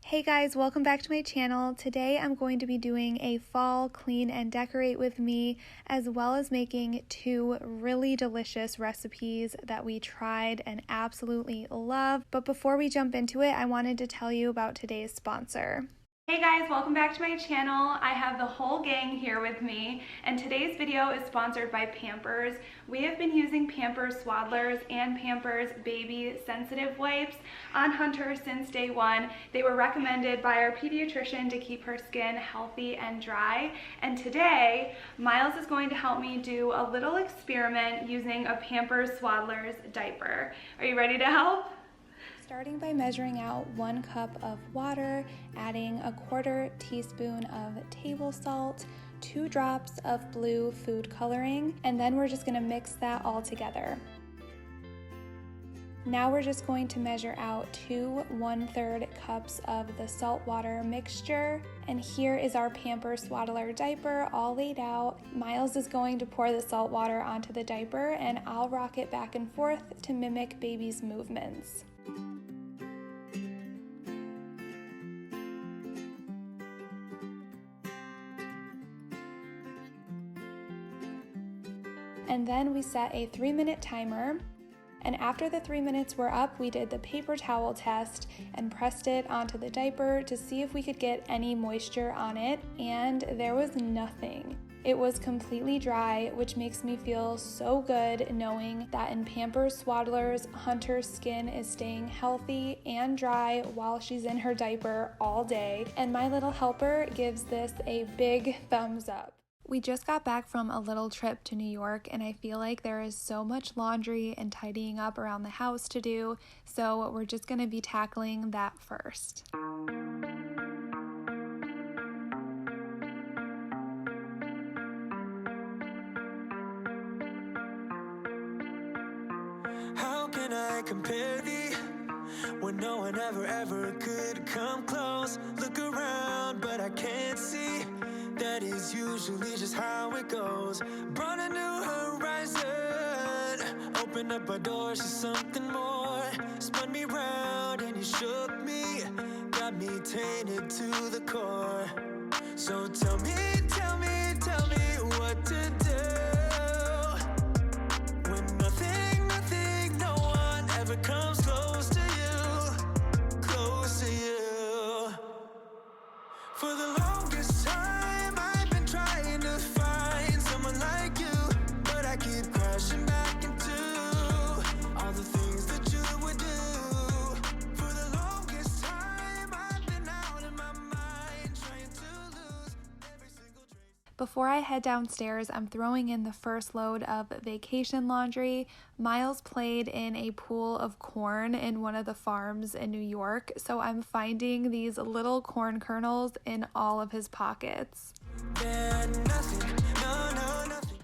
Hey guys, welcome back to my channel. Today I'm going to be doing a fall clean and decorate with me, as well as making two really delicious recipes that we tried and absolutely love. But before we jump into it, I wanted to tell you about today's sponsor. Hey guys, welcome back to my channel. I have the whole gang here with me, and today's video is sponsored by Pampers. We have been using Pampers Swaddlers and Pampers Baby Sensitive Wipes on Hunter since day one. They were recommended by our pediatrician to keep her skin healthy and dry. And today, Miles is going to help me do a little experiment using a Pampers Swaddlers diaper. Are you ready to help? Starting by measuring out 1 cup of water, adding a 1/4 teaspoon of table salt, 2 drops of blue food coloring, and then we're just going to mix that all together. Now we're just going to measure out 2 1/3 cups of the salt water mixture, and here is our Pampers Swaddler diaper all laid out. Miles is going to pour the salt water onto the diaper, and I'll rock it back and forth to mimic baby's movements. And then we set a 3-minute timer, and after the 3 minutes were up, we did the paper towel test and pressed it onto the diaper to see if we could get any moisture on it, and there was nothing. It was completely dry, which makes me feel so good knowing that in Pampers Swaddlers, Hunter's skin is staying healthy and dry while she's in her diaper all day, and my little helper gives this a big thumbs up. We just got back from a little trip to New York, and I feel like there is so much laundry and tidying up around the house to do, so we're just going to be tackling that first. How can I compare thee when no one ever could come close? Look around, but I can't see. That is usually just how it goes. Brought a new horizon, opened up a door to something more. Spun me round and you shook me, got me tainted to the core. So tell me what to do when nothing, no one ever comes close to you, close to you. For the longest time I've been trying to find someone like you, but I keep crashing back into all the things that you would do. For the longest time I've been out in my mind, trying to lose every single trace. Before I head downstairs, I'm throwing in the first load of vacation laundry. Miles played in a pool of corn in one of the farms in New York, so I'm finding these little corn kernels in all of his pockets.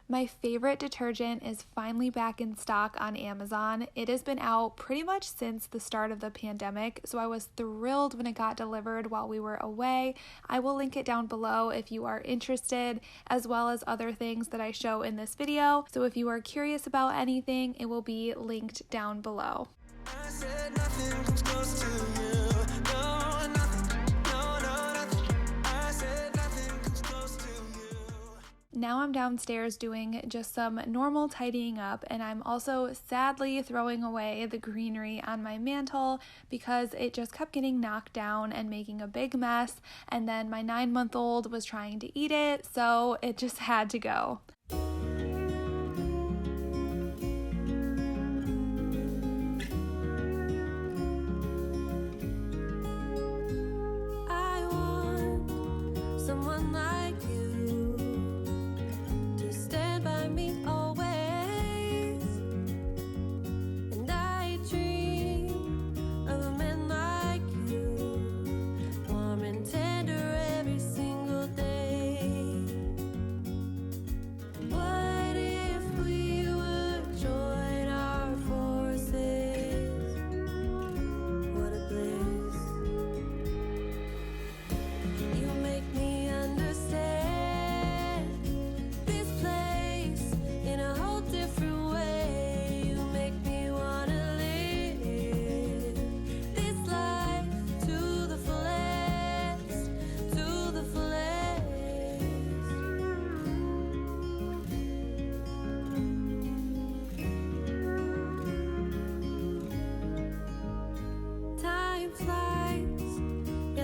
My favorite detergent is finally back in stock on Amazon. It has been out pretty much since the start of the pandemic, so I was thrilled when it got delivered while we were away. I will link it down below if you are interested, as well as other things that I show in this video. So if you are curious about anything, it will be linked down below. I said nothing comes close to you. No, nothing. I said nothing comes close to you. Now I'm downstairs doing just some normal tidying up, and I'm also sadly throwing away the greenery on my mantle because it just kept getting knocked down and making a big mess, and then my 9-month-old was trying to eat it, so it just had to go. I want someone like you to stand by me always, and I dream of a man like you, warm and tender every single day. What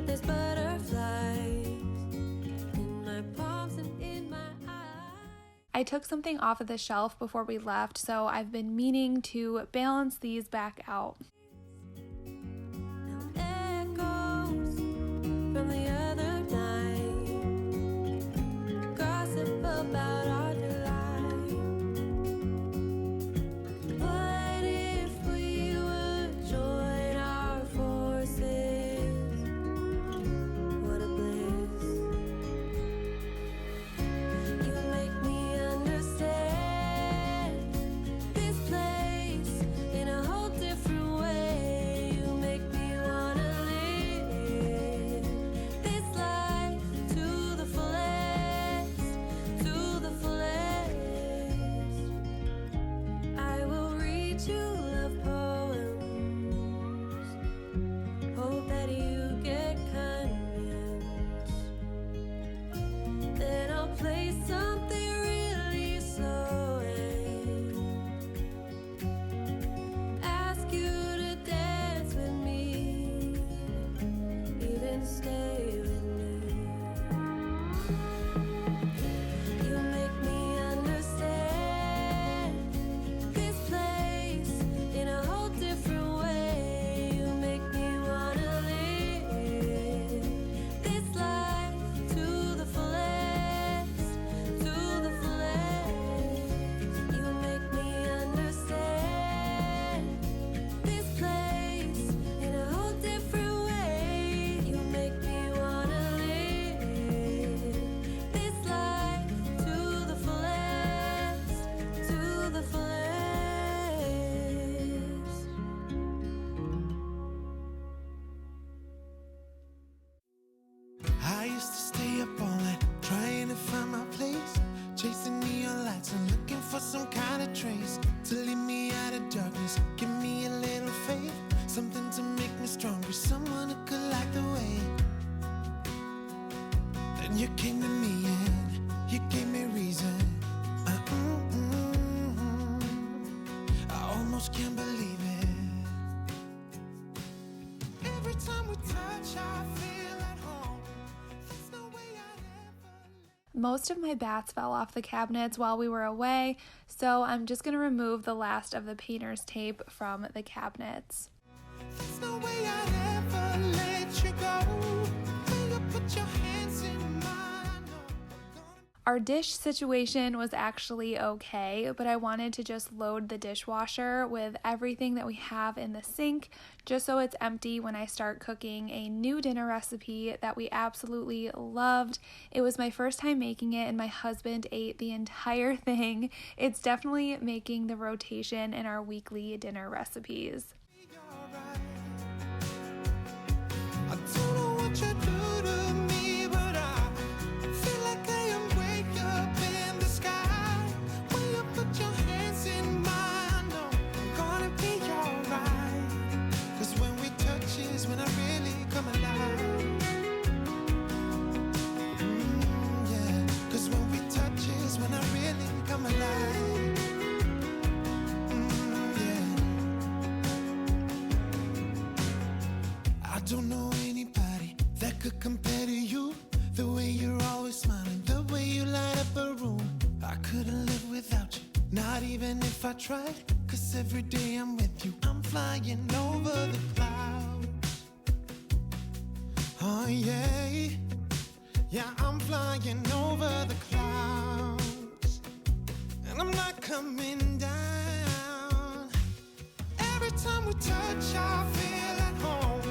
that there's butterflies in my palms and in my eyes. I took something off of the shelf before we left, so I've been meaning to balance these back out. Echoes from the other night, gossip about our delight. What if we would join our forces? What a bliss. You make me understand this place in a whole different way. You make me wanna live this life to the fullest, to the fullest. I will read you love poems, hope that you get convinced. Then I'll play something really slow and ask you to dance with me, even stay with me. You make me understand this place in a whole different way. You make me wanna live this life to the fullest, to the fullest. You make me understand this place in a whole different way. You make me wanna live this life to the fullest, to the fullest. I used to stay up all night trying to find my place, chasing neon lights and looking for some kind of trace to lead me out of darkness. Give me a little faith, something to make me stronger, someone who could light the way. Then you came to me and you gave me reason. I almost can't believe it. Every time we touch, I feel at home. There's no way I'd ever. Most of my bats fell off the cabinets while we were away, so I'm just going to remove the last of the painter's tape from the cabinets. There's no way I'd ever let you go. Will you put your hands in mine? Our dish situation was actually okay, but I wanted to just load the dishwasher with everything that we have in the sink just so it's empty when I start cooking a new dinner recipe that we absolutely loved. It was my first time making it and my husband ate the entire thing. It's definitely making the rotation in our weekly dinner recipes. I don't know what you do to me, but I feel like I am way up in the sky. When you put your hands in mine, I know I'm gonna be alright. 'Cause when we touch is when I really come alive. Yeah. 'Cause when we touch is when I really come alive. Yeah. I don't know anybody that could compare to you. The way you're always smiling, the way you light up a room. I couldn't live without you, not even if I tried. 'Cause every day I'm with you, I'm flying over the clouds. Oh yeah, yeah, I'm flying over the clouds. And I'm not coming down. Every time we touch, I feel at home.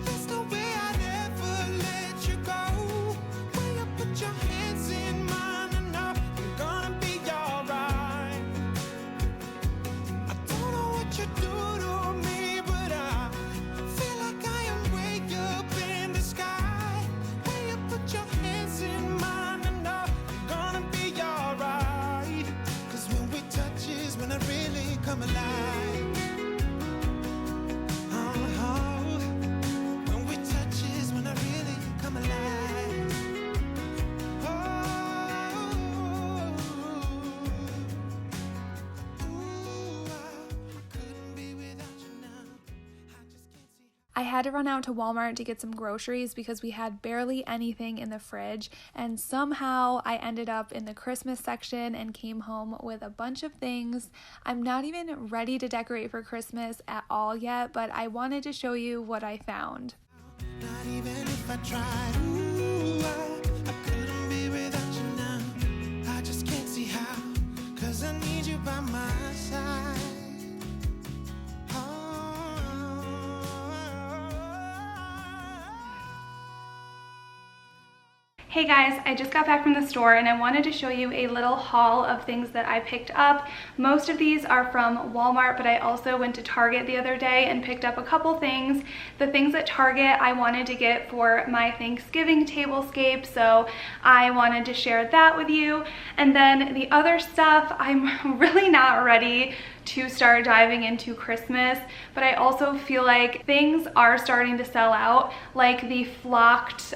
There's no way I'd ever let you go. When you put your hands in mine, I know I'm gonna be alright. I don't know what you do to me, but I feel like I am way up in the sky. When you put your hands in mine, I know I'm gonna be alright. 'Cause when we touch is when I really come alive. When we touch is when I really come alive. Oh, ooh, I couldn't be without you now. I just can't see. I had to run out to Walmart to get some groceries because we had barely anything in the fridge, and somehow I ended up in the Christmas section and came home with a bunch of things. I'm not even ready to decorate for Christmas at all yet, but I wanted to show you what I found. Not even if I tried, ooh, I couldn't be without you now. I just can't see how, 'cause I need you by my side. Hey guys, I just got back from the store and I wanted to show you a little haul of things that I picked up. Most of these are from Walmart, but I also went to Target the other day and picked up a couple things. The things at Target I wanted to get for my Thanksgiving tablescape, so I wanted to share that with you. And then the other stuff, I'm really not ready to start diving into Christmas, but I also feel like things are starting to sell out. Like the flocked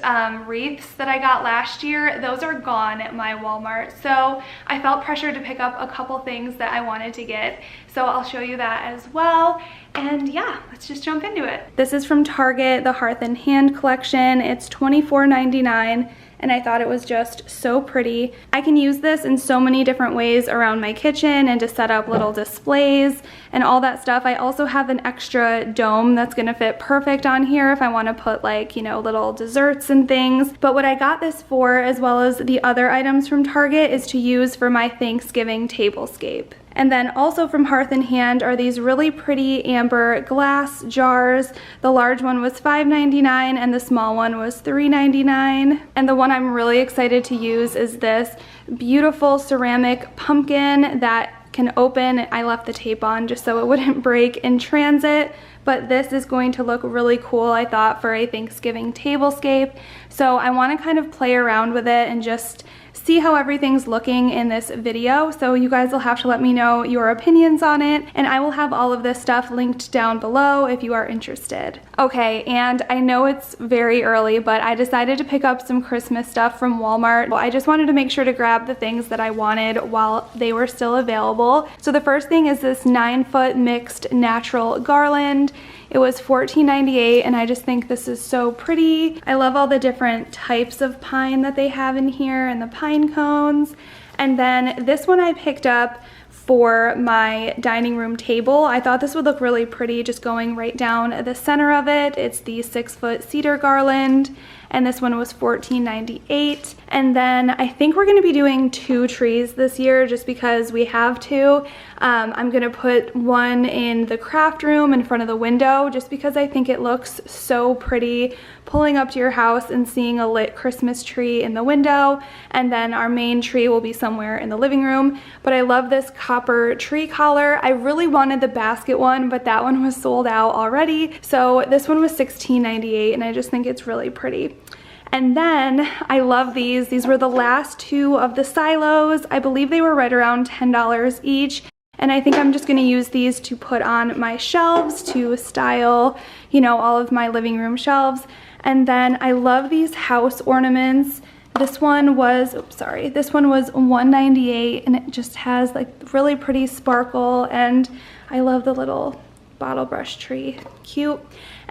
wreaths that I got last year, those are gone at my Walmart. So I felt pressured to pick up a couple things that I wanted to get. So I'll show you that as well. And yeah, let's just jump into it. This is from Target, the Hearth and Hand collection. It's $24.99. And I thought it was just so pretty. I can use this in so many different ways around my kitchen and to set up little displays and all that stuff. I also have an extra dome that's gonna fit perfect on here if I wanna put like, you know, little desserts and things. But what I got this for, as well as the other items from Target, is to use for my Thanksgiving tablescape. And then also from Hearth and Hand are these really pretty amber glass jars. The large one was $5.99 and the small one was $3.99. And the one I'm really excited to use is this beautiful ceramic pumpkin that can open. I left the tape on just so it wouldn't break in transit, but this is going to look really cool, I thought, for a Thanksgiving tablescape. So I want to kind of play around with it and just see how everything's looking in this video. So you guys will have to let me know your opinions on it, and I will have all of this stuff linked down below if you are interested. Okay, and I know it's very early, but I decided to pick up some Christmas stuff from Walmart. Well, I just wanted to make sure to grab the things that I wanted while they were still available. So the first thing is this 9-foot mixed natural garland. It was $14.98, and I just think this is so pretty. I love all the different types of pine that they have in here and the pine cones. And then this one I picked up for my dining room table. I thought this would look really pretty just going right down the center of it. It's the 6-foot cedar garland, and this one was $14.98. And then I think we're gonna be doing 2 trees this year just because we have to. I'm gonna put one in the craft room in front of the window just because I think it looks so pretty pulling up to your house and seeing a lit Christmas tree in the window. And then our main tree will be somewhere in the living room. But I love this copper tree collar. I really wanted the basket one, but that one was sold out already. So this one was $16.98, and I just think it's really pretty. And then I love these. These were the last 2 of the silos. I believe they were right around $10 each. And I think I'm just gonna use these to put on my shelves to style, you know, all of my living room shelves. And then I love these house ornaments. This one was, this one was $1.98, and it just has like really pretty sparkle, and I love the little bottle brush tree, cute.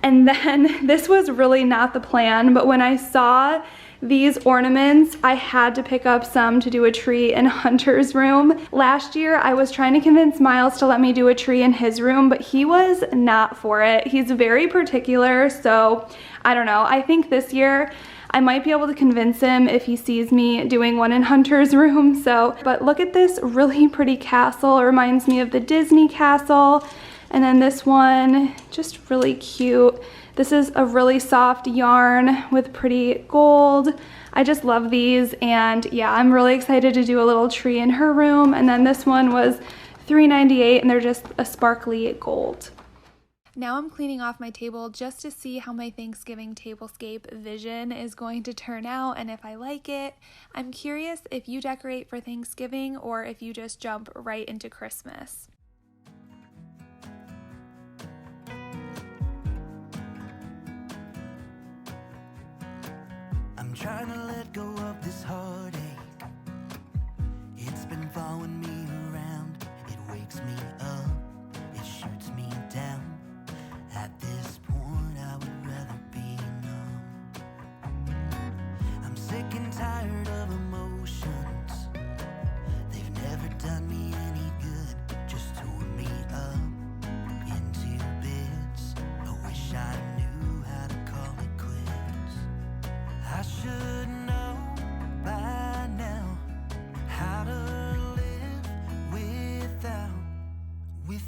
And then this was really not the plan, but when I saw these ornaments, I had to pick up some to do a tree in Hunter's room. Last year, I was trying to convince Miles to let me do a tree in his room, but he was not for it. He's very particular, so I don't know. I think this year, I might be able to convince him if he sees me doing one in Hunter's room. So, but look at this really pretty castle. It reminds me of the Disney castle. And then this one, just really cute. This is a really soft yarn with pretty gold. I just love these, and yeah, I'm really excited to do a little tree in her room. And then this one was $3.98, and they're just a sparkly gold. Now I'm cleaning off my table just to see how my Thanksgiving tablescape vision is going to turn out and if I like it. I'm curious if you decorate for Thanksgiving or if you just jump right into Christmas. I'm trying to let go of this heartache. It's been following me around. It wakes me up, it shoots me down. At this point I would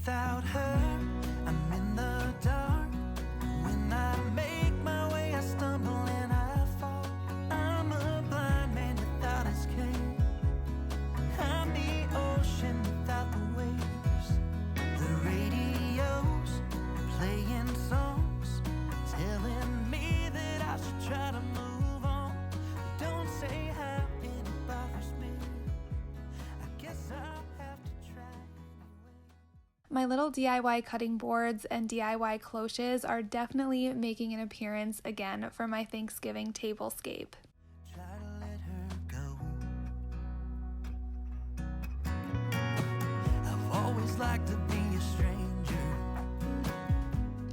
without her. I'm in the dark. When I make my way, I stumble and I fall. I'm a blind man without escape. I'm the ocean without the waves. The radio's playing songs, telling me that I should try to move on. Don't say how it bothers me. I guess I'll have to try. My little DIY cutting boards and DIY cloches are definitely making an appearance again for my Thanksgiving tablescape. Try to let her go. I've always liked to be a stranger.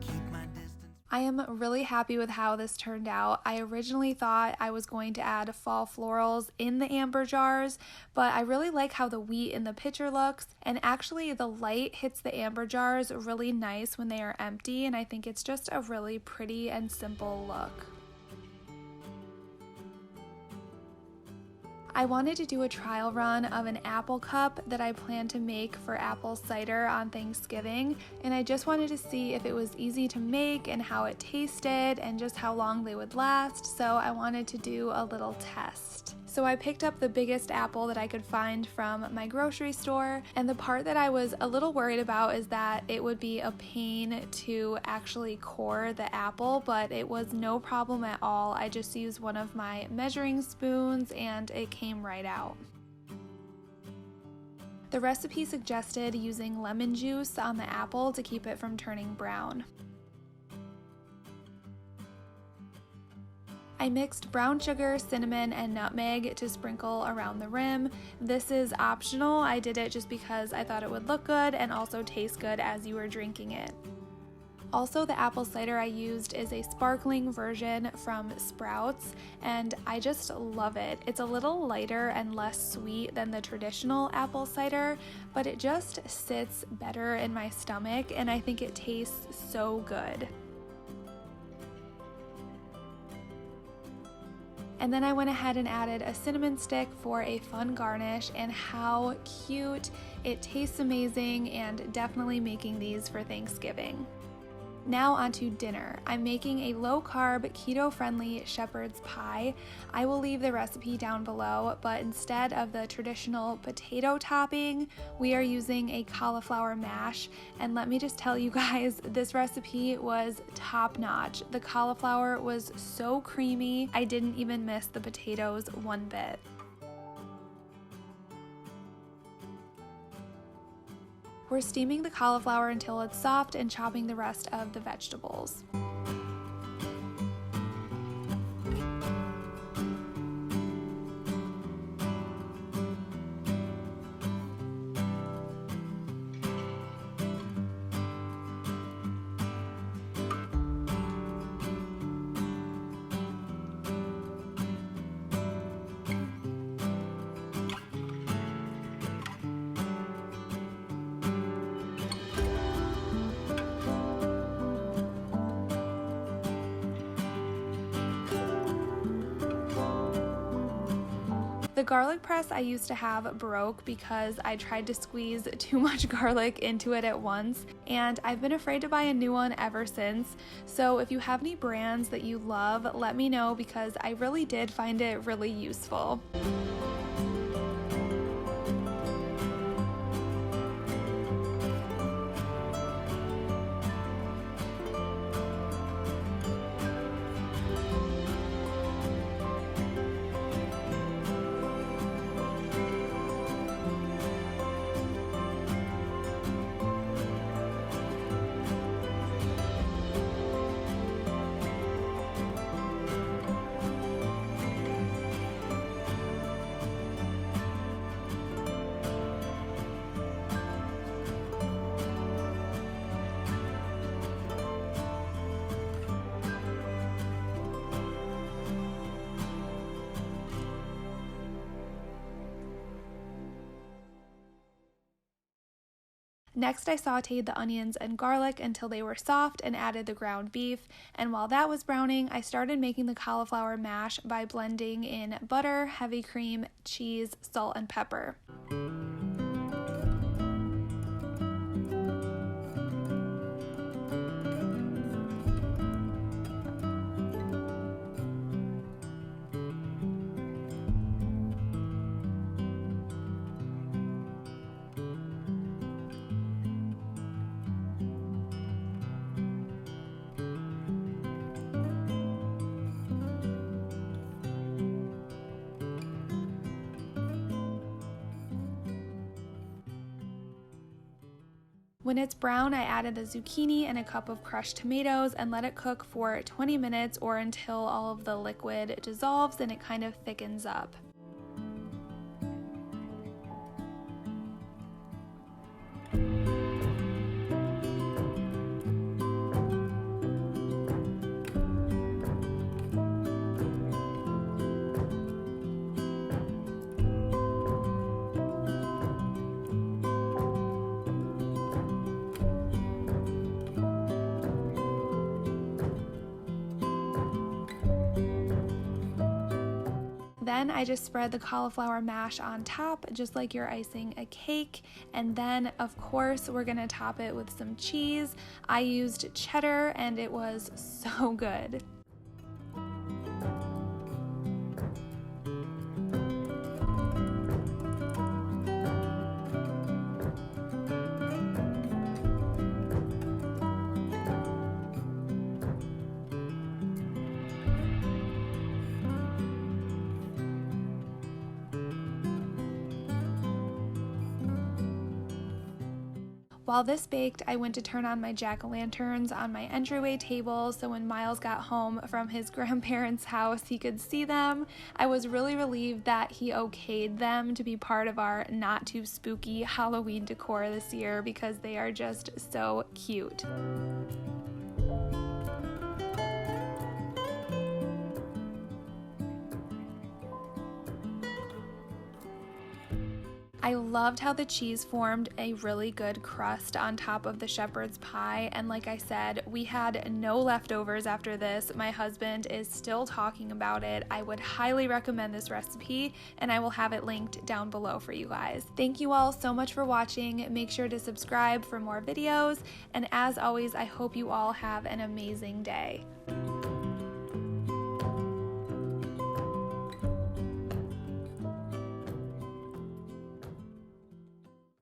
Keep my distance. I am really happy with how this turned out. I originally thought I was going to add fall florals in the amber jars, but I really like how the wheat in the picture looks, and actually the light hits the amber jars really nice when they are empty, and I think it's just a really pretty and simple look. I wanted to do a trial run of an apple cup that I plan to make for apple cider on Thanksgiving, and I just wanted to see if it was easy to make and how it tasted and just how long they would last, so I wanted to do a little test. So I picked up the biggest apple that I could find from my grocery store, and the part that I was a little worried about is that it would be a pain to actually core the apple, but it was no problem at all. I just used one of my measuring spoons and it came right out. The recipe suggested using lemon juice on the apple to keep it from turning brown. I mixed brown sugar, cinnamon, and nutmeg to sprinkle around the rim. This is optional. I did it just because I thought it would look good and also taste good as you were drinking it. Also, the apple cider I used is a sparkling version from Sprouts, and I just love it. It's a little lighter and less sweet than the traditional apple cider, but it just sits better in my stomach, and I think it tastes so good. And then I went ahead and added a cinnamon stick for a fun garnish, and how cute. It tastes amazing, and definitely making these for Thanksgiving. Now onto dinner. I'm making a low-carb, keto-friendly shepherd's pie. I will leave the recipe down below, but instead of the traditional potato topping, we are using a cauliflower mash. And let me just tell you guys, this recipe was top-notch. The cauliflower was so creamy, I didn't even miss the potatoes one bit. We're steaming the cauliflower until it's soft and chopping the rest of the vegetables. The garlic press I used to have broke because I tried to squeeze too much garlic into it at once, and I've been afraid to buy a new one ever since. So if you have any brands that you love, let me know, because I really did find it really useful. Next, I sauteed the onions and garlic until they were soft and added the ground beef. And while that was browning, I started making the cauliflower mash by blending in butter, heavy cream, cheese, salt, and pepper. When it's brown, I added the zucchini and a cup of crushed tomatoes and let it cook for 20 minutes or until all of the liquid dissolves and it kind of thickens up. Then I just spread the cauliflower mash on top, just like you're icing a cake. And then, of course, we're gonna top it with some cheese. I used cheddar and it was so good. While this baked, I went to turn on my jack-o'-lanterns on my entryway table so when Miles got home from his grandparents' house he could see them. I was really relieved that he okayed them to be part of our not too spooky Halloween decor this year because they are just so cute. I loved how the cheese formed a really good crust on top of the shepherd's pie, and like I said, we had no leftovers after this. My husband is still talking about it. I would highly recommend this recipe, and I will have it linked down below for you guys. Thank you all so much for watching. Make sure to subscribe for more videos, and as always, I hope you all have an amazing day.